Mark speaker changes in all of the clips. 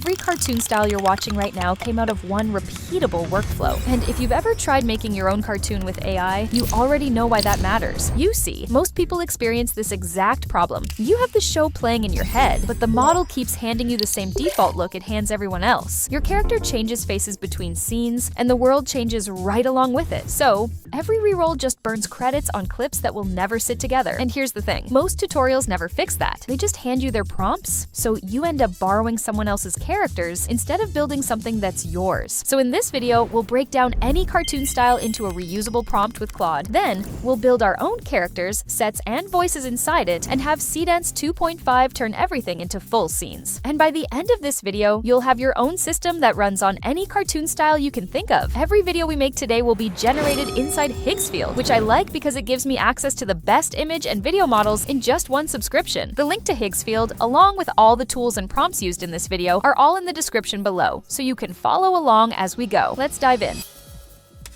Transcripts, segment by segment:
Speaker 1: every cartoon style you're watching right now came out of one repeatable workflow. And if you've ever tried making your own cartoon with AI, you already know why that matters. You see, most people experience this exact problem. You have the show playing in your head, but the model keeps handing you the same default look it hands everyone else. Your character changes faces between scenes, and the world changes right along with it. So, every reroll just burns credits on clips that will never sit together. And here's the thing, most tutorials never fix that. They just hand you their prompts, so you end up borrowing someone else's characters instead of building something that's yours. So in this video, we'll break down any cartoon style into a reusable prompt with Claude. Then, we'll build our own characters, sets, and voices inside it, and have Seedance 2.5 turn everything into full scenes. And by the end of this video, you'll have your own system that runs on any cartoon style you can think of. Every video we make today will be generated inside Higgsfield, which I like because it gives me access to the best image and video models in just one subscription. The link to Higgsfield, along with all the tools and prompts used in this video, are all in the description below, so you can follow along as we go. Let's dive in.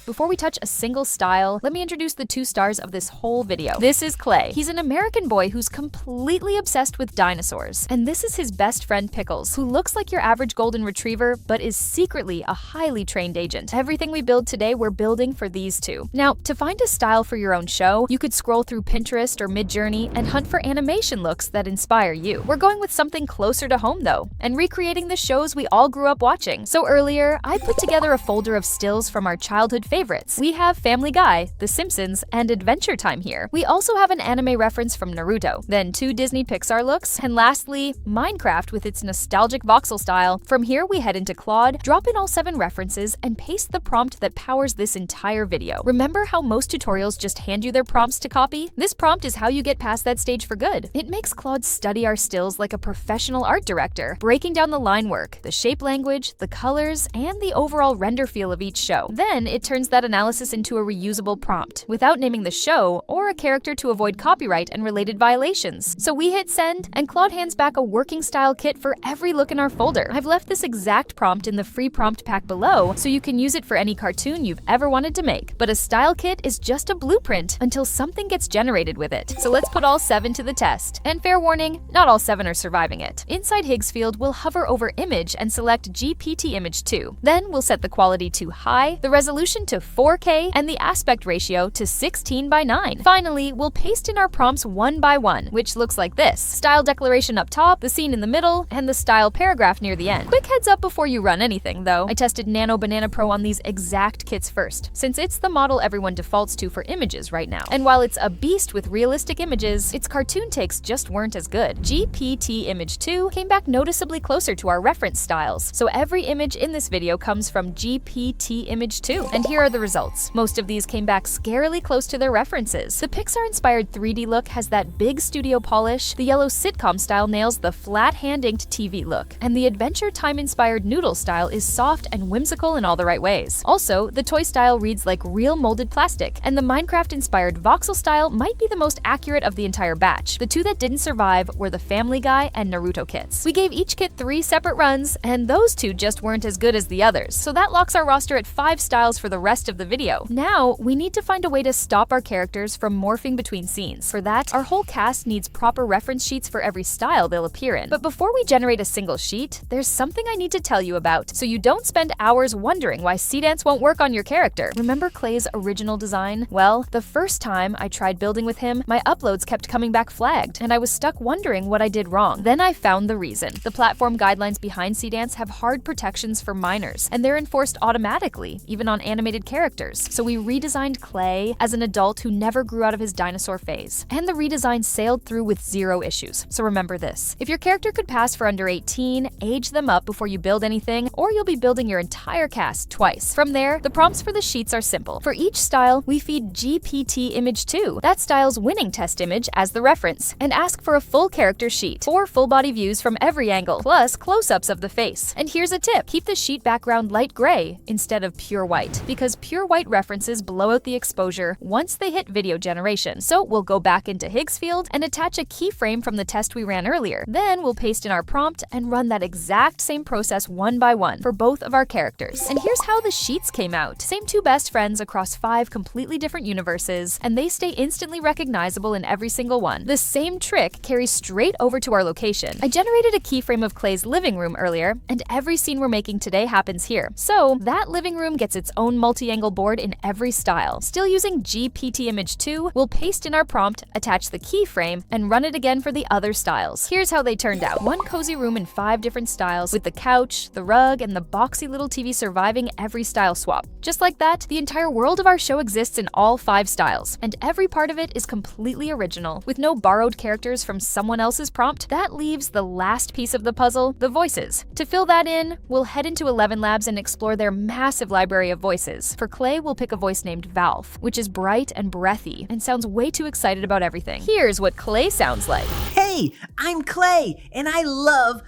Speaker 1: Before we touch a single style, let me introduce the two stars of this whole video. This is Clay. He's an American boy who's completely obsessed with dinosaurs. And this is his best friend Pickles, who looks like your average golden retriever, but is secretly a highly trained agent. Everything we build today, we're building for these two. Now, to find a style for your own show, you could scroll through Pinterest or Midjourney and hunt for animation looks that inspire you. We're going with something closer to home though, and recreating the shows we all grew up watching. So earlier, I put together a folder of stills from our childhood favorites. We have Family Guy, The Simpsons, and Adventure Time here. We also have an anime reference from Naruto, then 2 Disney Pixar looks, and lastly, Minecraft with its nostalgic voxel style. From here, we head into Claude, drop in all 7 references, and paste the prompt that powers this entire video. Remember how most tutorials just hand you their prompts to copy? This prompt is how you get past that stage for good. It makes Claude study our stills like a professional art director, breaking down the line work, the shape language, the colors, and the overall render feel of each show. Then it turns that analysis into a reusable prompt without naming the show or a character to avoid copyright and related violations. So we hit send, and Claude hands back a working style kit for every look in our folder. I've left this exact prompt in the free prompt pack below, so you can use it for any cartoon you've ever wanted to make. But a style kit is just a blueprint until something gets generated with it. So let's put all 7 to the test. And fair warning, not all 7 are surviving it. Inside Higgsfield, we'll hover over Image and select GPT Image 2. Then we'll set the quality to high, the resolution to 4K, and the aspect ratio to 16:9. Finally, we'll paste in our prompts one by one, which looks like this. Style declaration up top, the scene in the middle, and the style paragraph near the end. Quick heads up before you run anything, though. I tested Nano Banana Pro on these exact kits first, since it's the model everyone defaults to for images right now. And while it's a beast with realistic images, its cartoon takes just weren't as good. GPT Image 2 came back noticeably closer to our reference styles, so every image in this video comes from GPT Image 2. And here are the results. Most of these came back scarily close to their references. The Pixar-inspired 3D look has that big studio polish, the yellow sitcom style nails the flat hand-inked TV look, and the Adventure Time-inspired noodle style is soft and whimsical in all the right ways. Also, the toy style reads like real molded plastic, and the Minecraft-inspired voxel style might be the most accurate of the entire batch. The 2 that didn't survive were the Family Guy and Naruto kits. We gave each kit 3 separate runs, and those 2 just weren't as good as the others, so that locks our roster at 5 styles for the rest of the video. Now, we need to find a way to stop our characters from morphing between scenes. For that, our whole cast needs proper reference sheets for every style they'll appear in. But before we generate a single sheet, there's something I need to tell you about, so you don't spend hours wondering why Seedance won't work on your character. Remember Clay's original design? Well, the first time I tried building with him, my uploads kept coming back flagged, and I was stuck wondering what I did wrong. Then I found the reason. The platform guidelines behind Seedance have hard protections for minors, and they're enforced automatically, even on animated characters. So we redesigned Clay as an adult who never grew out of his dinosaur phase. And the redesign sailed through with 0 issues. So remember this. If your character could pass for under 18, age them up before you build anything, or you'll be building your entire cast twice. From there, the prompts for the sheets are simple. For each style, we feed GPT Image 2, that style's winning test image, as the reference, and ask for a full character sheet, 4 full body views from every angle, plus close-ups of the face. And here's a tip. Keep the sheet background light gray instead of pure white, because because pure white references blow out the exposure once they hit video generation. So we'll go back into Higgsfield and attach a keyframe from the test we ran earlier. Then we'll paste in our prompt and run that exact same process one by one for both of our characters. And here's how the sheets came out. Same two best friends across 5 completely different universes, and they stay instantly recognizable in every single one. The same trick carries straight over to our location. I generated a keyframe of Clay's living room earlier, and every scene we're making today happens here. So that living room gets its own multi-angle board in every style. Still using GPT Image 2, we'll paste in our prompt, attach the keyframe, and run it again for the other styles. Here's how they turned out. One cozy room in 5 different styles, with the couch, the rug, and the boxy little TV surviving every style swap. Just like that, the entire world of our show exists in all 5 styles, and every part of it is completely original, with no borrowed characters from someone else's prompt. That leaves the last piece of the puzzle, the voices. To fill that in, we'll head into 11 Labs and explore their massive library of voices. For Clay, we'll pick a voice named Valve, which is bright and breathy and sounds way too excited about everything. Here's what Clay sounds like.
Speaker 2: Hey, I'm Clay, and I love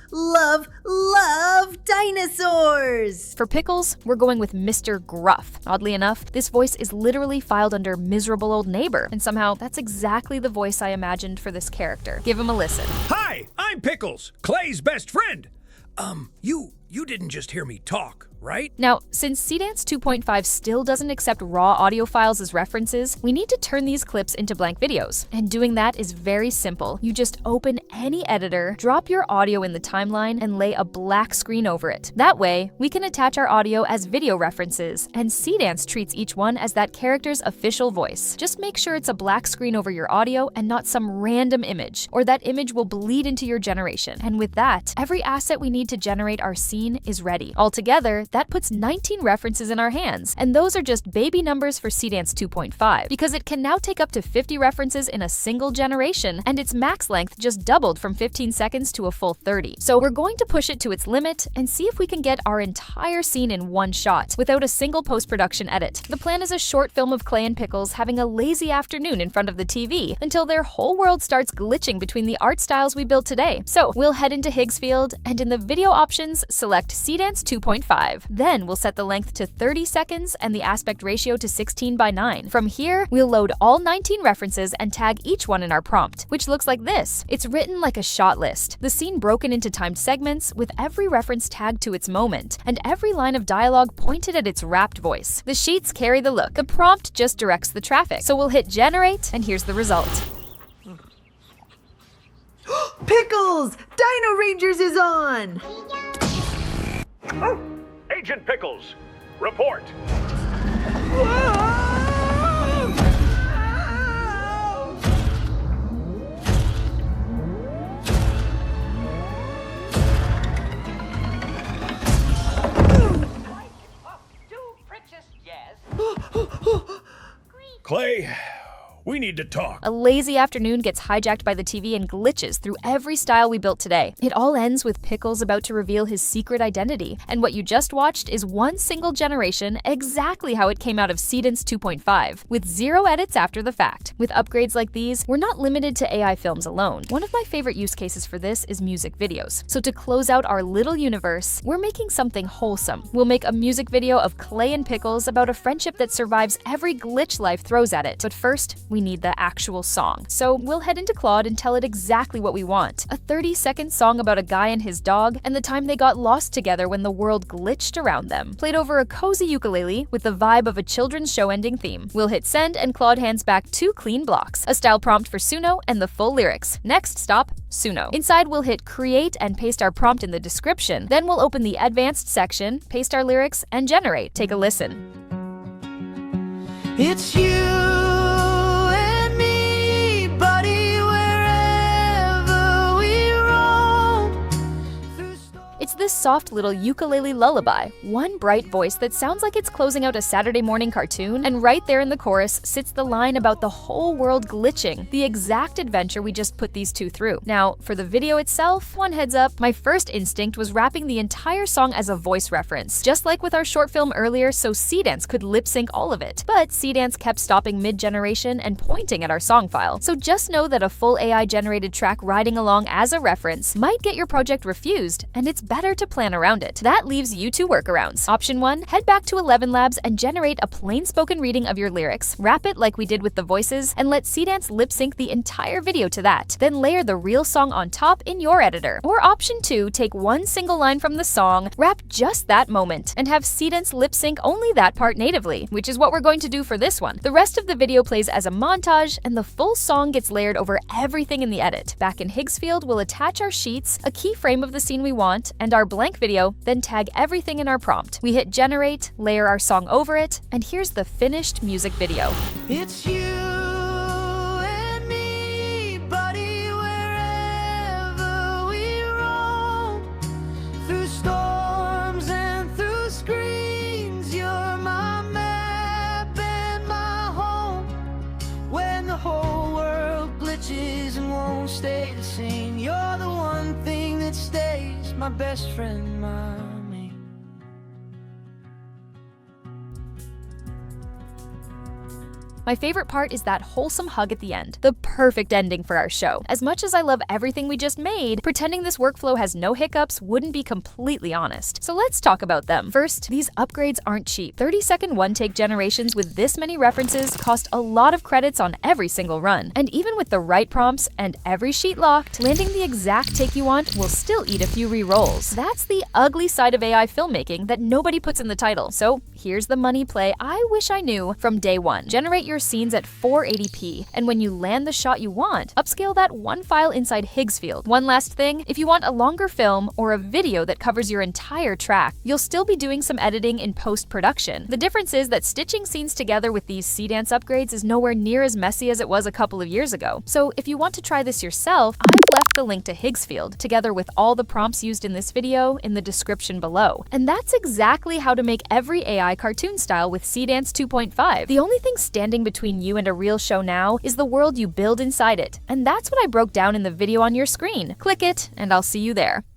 Speaker 2: dinosaurs!
Speaker 1: For Pickles, we're going with Mr. Gruff. Oddly enough, this voice is literally filed under miserable old neighbor, and somehow that's exactly the voice I imagined for this character. Give him a listen.
Speaker 3: Hi, I'm Pickles, Clay's best friend. You didn't just hear me talk, right?
Speaker 1: Now, since Seedance 2.5 still doesn't accept raw audio files as references, we need to turn these clips into blank videos. And doing that is very simple. You just open any editor, drop your audio in the timeline, and lay a black screen over it. That way, we can attach our audio as video references, and Seedance treats each one as that character's official voice. Just make sure it's a black screen over your audio and not some random image, or that image will bleed into your generation. And with that, every asset we need to generate our scene is ready. Altogether, that puts 19 references in our hands, and those are just baby numbers for Seedance 2.5, because it can now take up to 50 references in a single generation, and its max length just doubled from 15 seconds to a full 30. So we're going to push it to its limit and see if we can get our entire scene in one shot, without a single post-production edit. The plan is a short film of Clay and Pickles having a lazy afternoon in front of the TV, until their whole world starts glitching between the art styles we built today. So we'll head into Higgsfield, and in the video options, select Seedance 2.5. Then we'll set the length to 30 seconds and the aspect ratio to 16:9. From here, we'll load all 19 references and tag each one in our prompt, which looks like this. It's written like a shot list, the scene broken into timed segments with every reference tagged to its moment, and every line of dialogue pointed at its rapt voice. The sheets carry the look. The prompt just directs the traffic. So we'll hit generate, and here's the result.
Speaker 2: Pickles! Dino Rangers is on!
Speaker 3: Agent Pickles, report. Clay, we need to talk.
Speaker 1: A lazy afternoon gets hijacked by the TV and glitches through every style we built today. It all ends with Pickles about to reveal his secret identity. And what you just watched is one single generation, exactly how it came out of Seedance 2.5, with 0 edits after the fact. With upgrades like these, we're not limited to AI films alone. One of my favorite use cases for this is music videos. So to close out our little universe, we're making something wholesome. We'll make a music video of Clay and Pickles about a friendship that survives every glitch life throws at it. But first, we need the actual song. So we'll head into Claude and tell it exactly what we want. A 30-second song about a guy and his dog and the time they got lost together when the world glitched around them, played over a cozy ukulele with the vibe of a children's show ending theme. We'll hit send and Claude hands back 2 clean blocks, a style prompt for Suno and the full lyrics. Next stop, Suno. Inside we'll hit create and paste our prompt in the description. Then we'll open the advanced section, paste our lyrics, and generate. Take a listen.
Speaker 2: It's you and me, buddy, wherever we roam.
Speaker 1: It's this soft little ukulele lullaby, one bright voice that sounds like it's closing out a Saturday morning cartoon, and right there in the chorus sits the line about the whole world glitching, the exact adventure we just put these two through. Now, for the video itself, one heads up, my first instinct was wrapping the entire song as a voice reference, just like with our short film earlier, so Seedance could lip sync all of it. But Seedance kept stopping mid-generation and pointing at our song file, so just know that a full AI-generated track riding along as a reference might get your project refused, and it's better better to plan around it. That leaves you two workarounds. Option 1, head back to 11 Labs and generate a plain spoken reading of your lyrics. Wrap it like we did with the voices, and let Seedance lip sync the entire video to that. Then layer the real song on top in your editor. Or option 2, take one single line from the song, wrap just that moment, and have Seedance lip sync only that part natively, which is what we're going to do for this one. The rest of the video plays as a montage, and the full song gets layered over everything in the edit. Back in Higgsfield, we'll attach our sheets, a keyframe of the scene we want, and our blank video, then tag everything in our prompt. We hit generate, layer our song over it, and here's the finished music video.
Speaker 2: It's you and me, buddy, wherever we roam. Through storms and through screens, you're my map and my home. When the whole world glitches and won't stay the same, you're the one thing that stays, my best friend, my mate.
Speaker 1: My favorite part is that wholesome hug at the end, the perfect ending for our show. As much as I love everything we just made, pretending this workflow has no hiccups wouldn't be completely honest. So let's talk about them. First, these upgrades aren't cheap. 30-second one-take generations with this many references cost a lot of credits on every single run. And even with the right prompts and every sheet locked, landing the exact take you want will still eat a few re-rolls. That's the ugly side of AI filmmaking that nobody puts in the title. So here's the money play I wish I knew from day one. Generate your scenes at 480p, and when you land the shot you want, upscale that one file inside Higgsfield. One last thing, if you want a longer film or a video that covers your entire track, you'll still be doing some editing in post-production. The difference is that stitching scenes together with these Seedance upgrades is nowhere near as messy as it was a couple of years ago. So if you want to try this yourself, I've left the link to Higgsfield, together with all the prompts used in this video, in the description below. And that's exactly how to make every AI cartoon style with Seedance 2.5. The only thing standing between you and a real show now is the world you build inside it. And that's what I broke down in the video on your screen. Click it, and I'll see you there.